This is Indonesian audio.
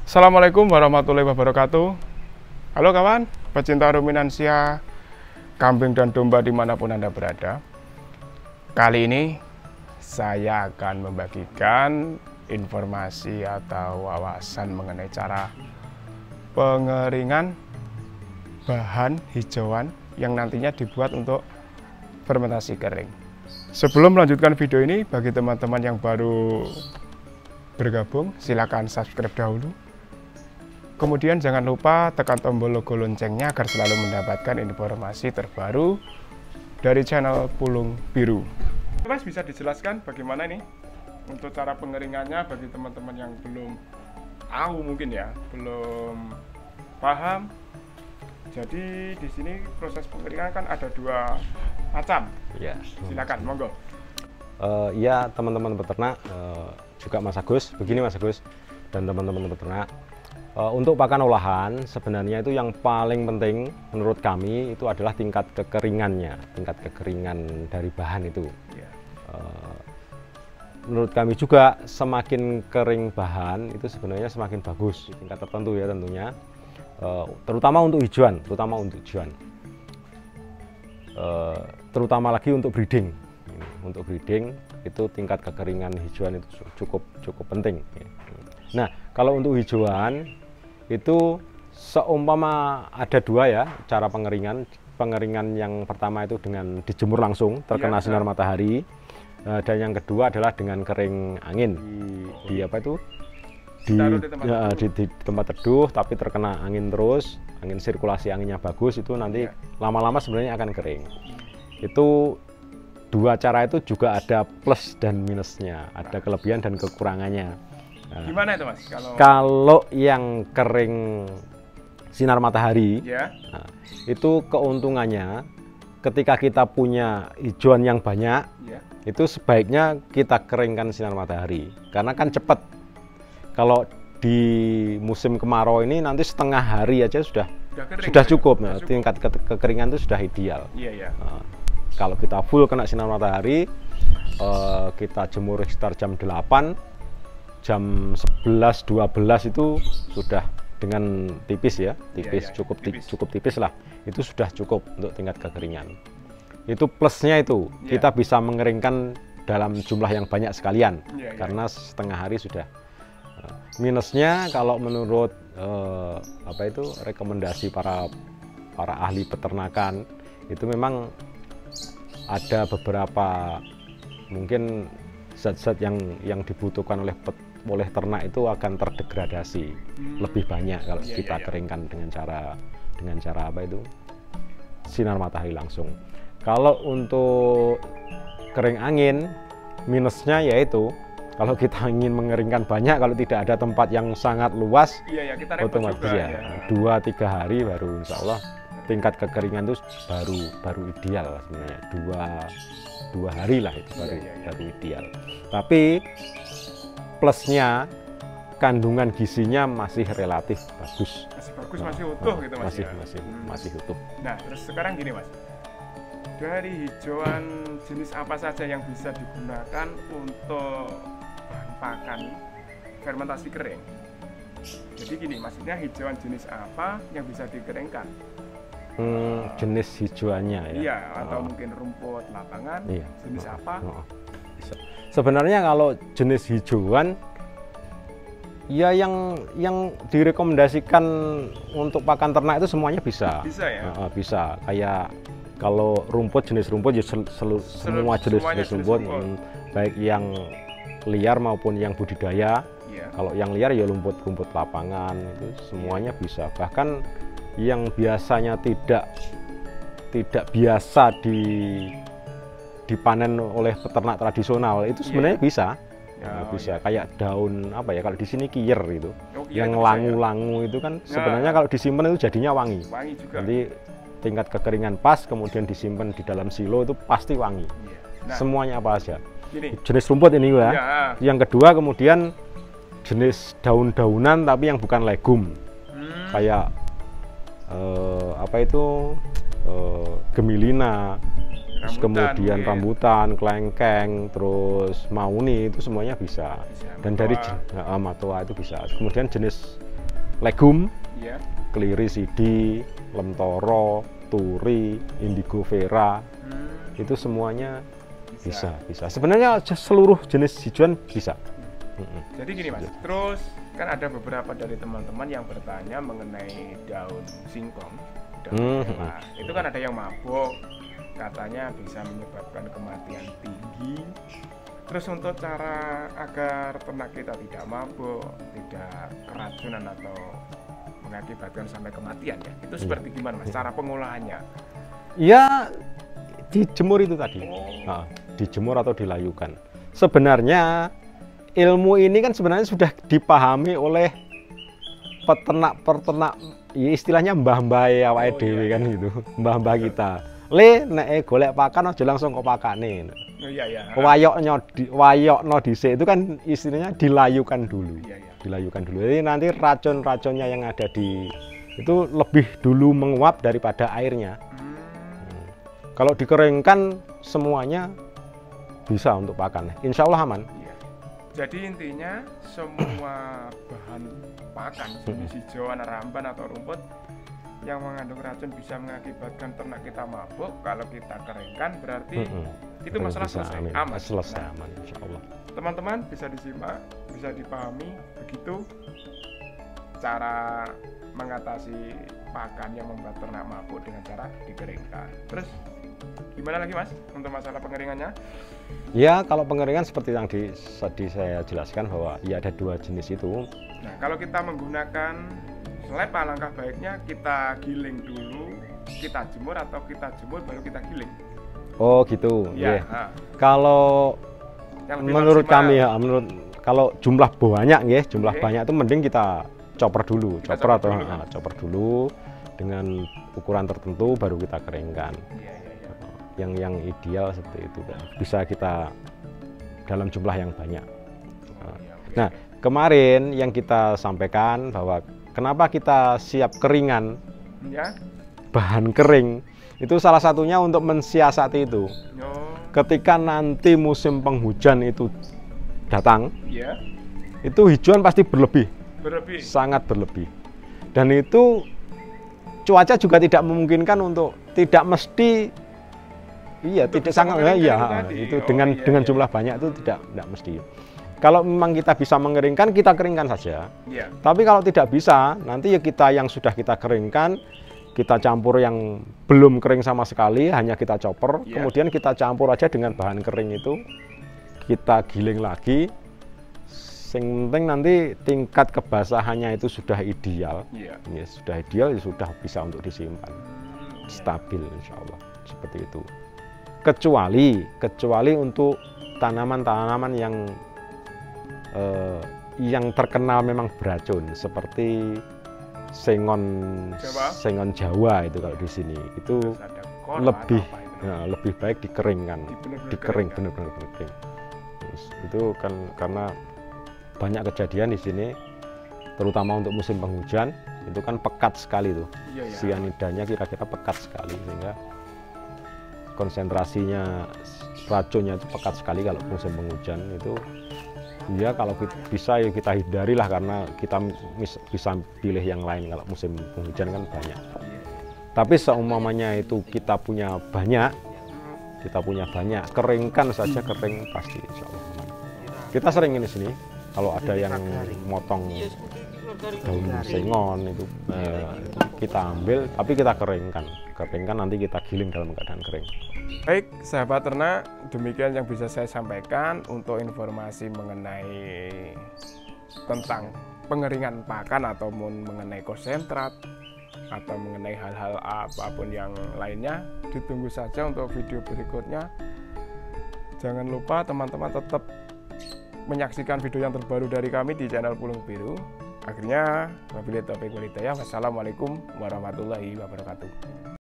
Assalamualaikum warahmatullahi wabarakatuh. Halo kawan, pecinta ruminansia kambing dan domba dimanapun Anda berada. Kali ini saya akan membagikan informasi atau wawasan mengenai cara pengeringan bahan hijauan yang nantinya dibuat untuk fermentasi kering. Sebelum melanjutkan video ini, bagi teman-teman yang baru bergabung, silakan subscribe dahulu. Kemudian jangan lupa tekan tombol logo loncengnya agar selalu mendapatkan informasi terbaru dari channel Pulung Biru. Mas, bisa dijelaskan bagaimana ini untuk cara pengeringannya bagi teman-teman yang belum tahu mungkin ya, belum paham. Jadi di sini proses pengeringan kan ada dua macam. Ya, silakan, monggo. Ya teman-teman peternak, juga Mas Agus, begini Mas Agus dan teman-teman peternak. Untuk pakan olahan sebenarnya itu yang paling penting menurut kami itu adalah tingkat kekeringannya, tingkat kekeringan dari bahan itu. Menurut kami juga semakin kering bahan itu sebenarnya semakin bagus di tingkat tertentu ya tentunya, terutama untuk hijauan, terutama lagi untuk breeding. Untuk breeding itu tingkat kekeringan hijauan itu cukup penting. Nah, kalau untuk hijauan itu seumpama ada dua ya cara pengeringan. Pengeringan yang pertama itu dengan dijemur langsung terkena sinar matahari, dan yang kedua adalah dengan kering angin di tempat teduh tapi terkena angin terus, angin sirkulasi anginnya bagus, itu nanti lama-lama sebenarnya akan kering. Itu dua cara itu juga ada plus dan minusnya, ada kelebihan dan kekurangannya. Gimana itu Mas? Kalau yang kering sinar matahari, itu keuntungannya ketika kita punya hijauan yang banyak, itu sebaiknya kita keringkan sinar matahari, karena kan cepat. Kalau di musim kemarau ini nanti setengah hari aja sudah cukup. Nah, tingkat kekeringan itu sudah ideal. Kalau kita full kena sinar matahari, kita jemur sekitar jam 8, jam 11-12 itu sudah dengan tipis ya, cukup tipis lah, itu sudah cukup untuk tingkat kekeringan. Itu plusnya itu, kita bisa mengeringkan dalam jumlah yang banyak sekalian, karena setengah hari sudah. Minusnya kalau menurut rekomendasi para ahli peternakan, itu memang ada beberapa mungkin zat-zat yang dibutuhkan oleh ternak itu akan terdegradasi lebih banyak kalau kita keringkan dengan cara sinar matahari langsung. Kalau untuk kering angin, minusnya yaitu kalau kita ingin mengeringkan banyak, kalau tidak ada tempat yang sangat luas, otomatis ya 2-3 hari baru insya Allah tingkat kekeringan itu baru ideal sebenarnya. Dua hari lah itu baru ideal. Tapi plusnya kandungan gizinya masih relatif bagus. Masih utuh gitu Mas. Masih utuh. Nah, terus sekarang gini Mas. Dari hijauan jenis apa saja yang bisa digunakan untuk bahan pakan fermentasi kering? Jadi gini, maksudnya hijauan jenis apa yang bisa dikeringkan? Jenis hijauannya ya. Iya, atau mungkin rumput lapangan, jenis apa? Sebenarnya kalau jenis hijauan ya yang direkomendasikan untuk pakan ternak itu semuanya bisa. Bisa ya? Bisa. Kayak kalau rumput, jenis rumput ya semua jenis rumput, baik yang liar maupun yang budidaya. Kalau yang liar ya rumput lapangan, itu semuanya bisa. Bahkan yang biasanya tidak biasa dipanen oleh peternak tradisional itu sebenarnya bisa. Bisa kayak daun kalau di sini kiyer itu, yang langu-langu itu kan sebenarnya kalau disimpan itu jadinya wangi juga. Nanti tingkat kekeringan pas, kemudian disimpan di dalam silo itu pasti wangi. Semuanya apa aja. Jenis rumput ini ya. Yang kedua kemudian jenis daun-daunan tapi yang bukan legum, kayak gemilina, terus kemudian rambutan, kelengkeng, terus mauni, itu semuanya bisa. Dan dari matoa itu bisa. Kemudian jenis legum, yeah. keliri sidi, lemtoro, turi, indigo vera, itu semuanya bisa. Sebenarnya seluruh jenis hijauan bisa. Jadi gini Mas, terus kan ada beberapa dari teman-teman yang bertanya mengenai daun singkong, daun kelapa. Itu kan ada yang mabuk, katanya bisa menyebabkan kematian tinggi. Terus untuk cara agar ternak kita tidak mabuk, tidak keracunan atau mengakibatkan sampai kematian ya, itu seperti gimana Mas cara pengolahannya? Ya dijemur itu tadi, dijemur atau dilayukan. Sebenarnya ilmu ini kan sebenarnya sudah dipahami oleh peternak, ya istilahnya mbah-mbah awake dhewe kan gitu, mbah-mbah kita. Le nek golek pakan aja langsung kok pakane. Oh iya iya. Wayokno dhisik itu kan istilahnya dilayukan dulu. Dilayukan dulu. Jadi nanti racun-racunnya yang ada di itu lebih dulu menguap daripada airnya. Kalau dikeringkan semuanya bisa untuk pakan. Insya Allah aman. Jadi intinya semua bahan pakan, jenis hijauan, ramban atau rumput yang mengandung racun bisa mengakibatkan ternak kita mabuk. Kalau kita keringkan berarti itu masalah selesai, aman. Selesai aman, insya Allah. Teman-teman bisa disimak, bisa dipahami begitu cara mengatasi pakan yang membuat ternak mabuk dengan cara dikeringkan. Terus gimana lagi Mas untuk masalah pengeringannya? Ya kalau pengeringan seperti yang tadi saya jelaskan bahwa ya ada dua jenis itu. Nah kalau kita menggunakan selep, alangkah baiknya kita giling dulu, kita jemur atau kita jemur baru kita giling. Oh gitu. Ya. Kalau menurut kami ya, kalau jumlah banyak ya, banyak itu mending kita chopper dulu, chopper dulu dengan ukuran tertentu baru kita keringkan. Yang ideal seperti itu kan, bisa kita dalam jumlah yang banyak. Nah kemarin yang kita sampaikan bahwa kenapa kita siap keringan, bahan kering itu salah satunya untuk mensiasati itu. Ketika nanti musim penghujan itu datang, itu hijauan pasti berlebih, sangat berlebih. Dan itu cuaca juga tidak memungkinkan untuk, tidak mesti. Iya, tidak sangat itu dengan jumlah banyak itu tidak mesti. Kalau memang kita bisa mengeringkan, kita keringkan saja. Tapi kalau tidak bisa, nanti ya kita yang sudah kita keringkan, kita campur yang belum kering sama sekali, hanya kita chopper, kemudian kita campur aja dengan bahan kering itu, kita giling lagi. Yang penting nanti tingkat kebasahannya itu sudah ideal. Ya, sudah ideal, ya sudah bisa untuk disimpan. Stabil insya Allah, seperti itu. Kecuali untuk tanaman-tanaman yang terkenal memang beracun seperti sengon Jawa itu kalau di sini itu lebih baik dikeringkan, benar-benar kering. Itu kan karena banyak kejadian di sini, terutama untuk musim penghujan itu kan pekat sekali tuh, sianidanya kira-kira pekat sekali sehingga konsentrasinya racunnya itu pekat sekali kalau musim penghujan itu. Ya kalau bisa ya kita hindari lah, karena kita bisa pilih yang lain kalau musim penghujan kan banyak. Tapi seumpamanya itu kita punya banyak, keringkan saja, kering pasti insya Allah aman. Kita sering ini sini kalau ada yang motong daun sengon itu kita ambil, tapi kita keringkan nanti kita giling dalam keadaan kering. Baik sahabat ternak, demikian yang bisa saya sampaikan untuk informasi mengenai tentang pengeringan pakan ataupun mengenai konsentrat atau mengenai hal-hal apapun yang lainnya. Ditunggu saja untuk video berikutnya. Jangan lupa teman-teman tetap menyaksikan video yang terbaru dari kami di channel Pulung Biru. Akhirnya, wabillahi taufiq wal hidayah. Wassalamualaikum warahmatullahi wabarakatuh.